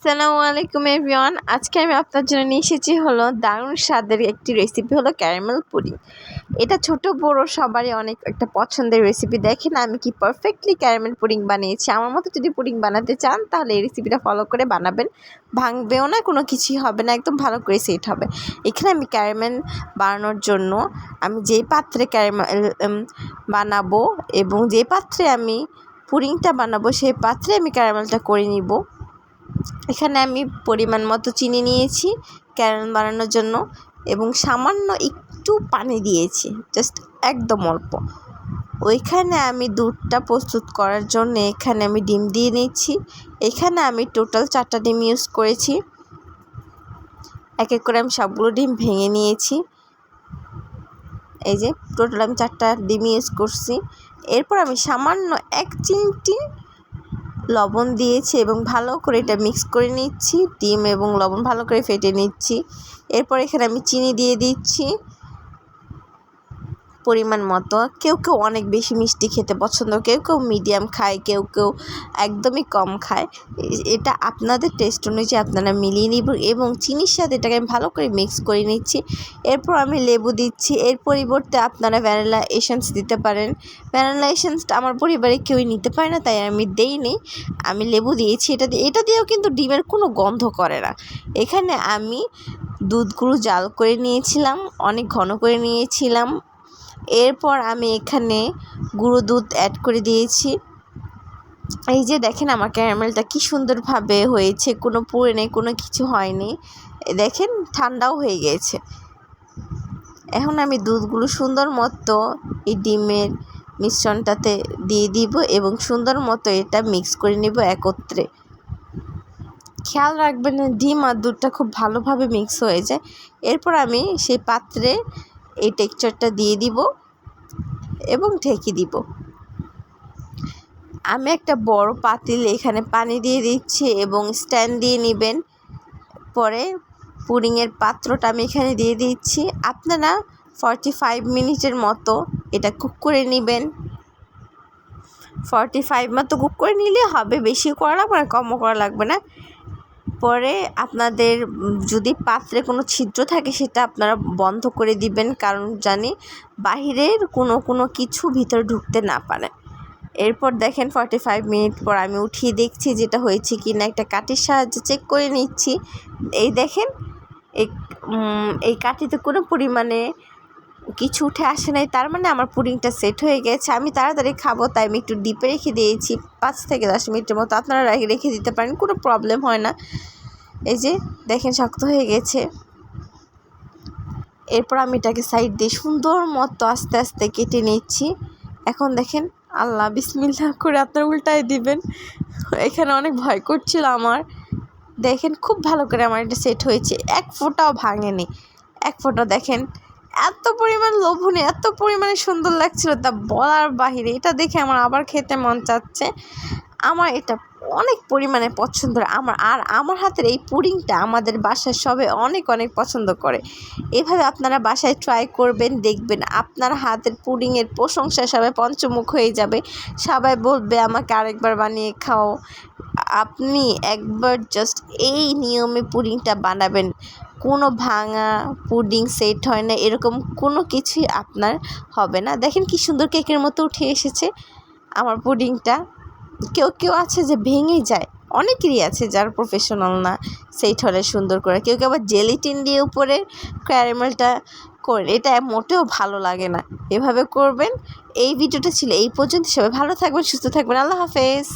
আসসালামু আলাইকুম এভরিওয়ান। আজকে আমি আপনার জন্য নিয়ে এসেছি হলো দারুণ স্বাদের একটি রেসিপি হলো ক্যারামেল পুডিং। এটা ছোট বড় সবারই অনেক একটা পছন্দের রেসিপি। দেখেন আমি কি পারফেক্টলি ক্যারামেল পুডিং বানিয়েছি। আমার মতো যদি পুডিং বানাতে চান তাহলে এই রেসিপিটা ফলো করে বানাবেন, ভাঙবেও না, কোনো কিছুই হবে না, একদম ভালো করে সেট হবে। এখানে আমি ক্যারামেল বানানোর জন্য আমি যেই পাত্রে ক্যারামেল বানাবো এবং যে পাত্রে আমি পুডিংটা বানাবো সেই পাত্রে আমি ক্যারামেলটা করে নিব। এখানে আমি পরিমাণ মতো চিনি নিয়েছি ক্যারামেল বানানোর জন্য এবং সামান্য একটু পানি দিয়েছি, জাস্ট একদম অল্প। ওইখানে আমি দুধটা প্রস্তুত করার জন্য এখানে আমি ডিম দিয়ে নিচ্ছি। এখানে আমি টোটাল 4টা ডিম ইউজ করেছি। এক এক করে আমি সবগুলো ডিম ভেঙে নিয়েছি। এই যে টোটাল আমি 4টা ডিম ইউজ করছি। এরপর আমি সামান্য 1 চিমটি লবণ দিয়েছি এবং ভালো করে এটা মিক্স করে নিচ্ছি। ডিম এবং লবণ ভালো করে ফেটে নিচ্ছি। এরপর এখানে আমি চিনি দিয়ে দিচ্ছি পরিমাণ মতো। কেউ কেউ অনেক বেশি মিষ্টি খেতে পছন্দ, কেউ কেউ মিডিয়াম খায়, কেউ কেউ একদমই কম খায়। এটা আপনাদের টেস্ট অনুযায়ী আপনারা মিলিয়ে নিব এবং চিনির সাথে এটাকে আমি ভালো করে মিক্স করে নিচ্ছি। এরপর আমি লেবু দিচ্ছি। এর পরিবর্তে আপনারা ভ্যানিলা এসেন্স দিতে পারেন। ভ্যানিলা এসেন্সটা আমার পরিবারে কেউই নিতে পারে না, তাই আমি দেইনি, আমি লেবু দিয়েছি। এটা দিয়েও কিন্তু ডিমের কোনো গন্ধ করে না। এখানে আমি দুধগুলো জাল করে নিয়েছিলাম, অনেক ঘন করে নিয়েছিলাম। এরপর আমি এখানে গুঁড়ো দুধ অ্যাড করে দিয়েছি। এই যে দেখেন আমার ক্যারামেলটা কি সুন্দরভাবে হয়েছে, কোনো পুড়ে নেই, কোনো কিছু হয়নি। দেখেন ঠান্ডাও হয়ে গেছে। এখন আমি দুধগুলো সুন্দর মতো এই ডিমের মিশ্রণটাতে দিয়ে দিব এবং সুন্দর মতো এটা মিক্স করে নেব একত্রে। খেয়াল রাখবেন ডিম আর দুধটা খুব ভালোভাবে মিক্স হয়ে যায়। এরপর আমি সেই পাত্রে এই টেক্সচারটা দিয়ে দিব এবং ঢেকে দিব। আমি একটা বড় পাতিলে এখানে পানি দিয়ে দিচ্ছি এবং স্ট্যান্ড দিয়ে নেবেন। পরে পুডিংয়ের পাত্রটা আমি এখানে দিয়ে দিচ্ছি। আপনারা 45 মিনিটের মতো এটা কুক করে নেবেন। 45 মতো কুক করে নিলে হবে, বেশি করা লাগবে না, কমও করা লাগবে না। পরে আপনাদের যদি পাত্রে কোনো ছিদ্র থাকে সেটা আপনারা বন্ধ করে দিবেন, কারণ জানি বাহিরের কোনো কিছু ভিতরে ঢুকতে না পারে। এরপর দেখেন 45 মিনিট পর আমি উঠিয়ে দেখছি যেটা হয়েছে কি না, একটা কাঠির সাহায্যে চেক করে নিচ্ছি। এই দেখেন এই কাঠিতে কোনো পরিমাণে কিছু উঠে আসে নাই, তার মানে আমার পুডিংটা সেট হয়ে গেছে। আমি তাড়াতাড়ি খাবো তাই আমি একটু ডিপে রেখে দিয়েছি 5 থেকে 10 মিনিটের মতো। আপনারা রেখে দিতে পারেন, কোনো প্রবলেম হয় না। এই যে দেখেন শক্ত হয়ে গেছে। এরপর আমি এটাকে সাইড দিয়ে সুন্দর মতো আস্তে আস্তে কেটে নিচ্ছি। এখন দেখেন আল্লাহ বিসমিল্লাহ করে আপনারা উল্টায় দিবেন। এখানে অনেক ভয় করছিল আমার। দেখেন খুব ভালো করে আমার এটা সেট হয়েছে, এক ফোঁটাও ভাঙেনি, এক ফোঁটা। দেখেন এত পরিমাণ লোভনীয়, এত পরিমাণে সুন্দর লাগছিল তা বলার বাহিরে। এটা দেখে আমার আবার খেতে মন চাচ্ছে। আমার এটা অনেক পরিমাণে পছন্দ। আমার হাতের এই পুডিংটা আমাদের বাসায় সবাই অনেক অনেক পছন্দ করে। এভাবে আপনারা বাসায় ট্রাই করবেন, দেখবেন আপনার হাতের পুডিংয়ের প্রশংসায় সবাই পঞ্চমুখ হয়ে যাবে। সবাই বলবে আমাকে আরেকবার বানিয়ে খাও। আপনি একবার জাস্ট এই নিয়মে পুডিংটা বানাবেন, কোনো ভাঙা পুডিং সেট হয় না, এরকম কোনো কিছুই আপনার হবে না। দেখেন কি সুন্দর কেকের মতো উঠে এসেছে আমার পুডিংটা। কেউ কেউ আছে যে ভেঙে যায়, অনেকেরই আছে যারা প্রফেশনাল না সেট হলে সুন্দর করে। কেউ কেউ আবার জেলিটিন দিয়ে উপরে ক্যারামেলটা করে, এটা মোটেও ভালো লাগে না। এভাবে করবেন। এই ভিডিওটা ছিল এই পর্যন্ত। সবাই ভালো থাকবেন, সুস্থ থাকবেন। আল্লাহ হাফেজ।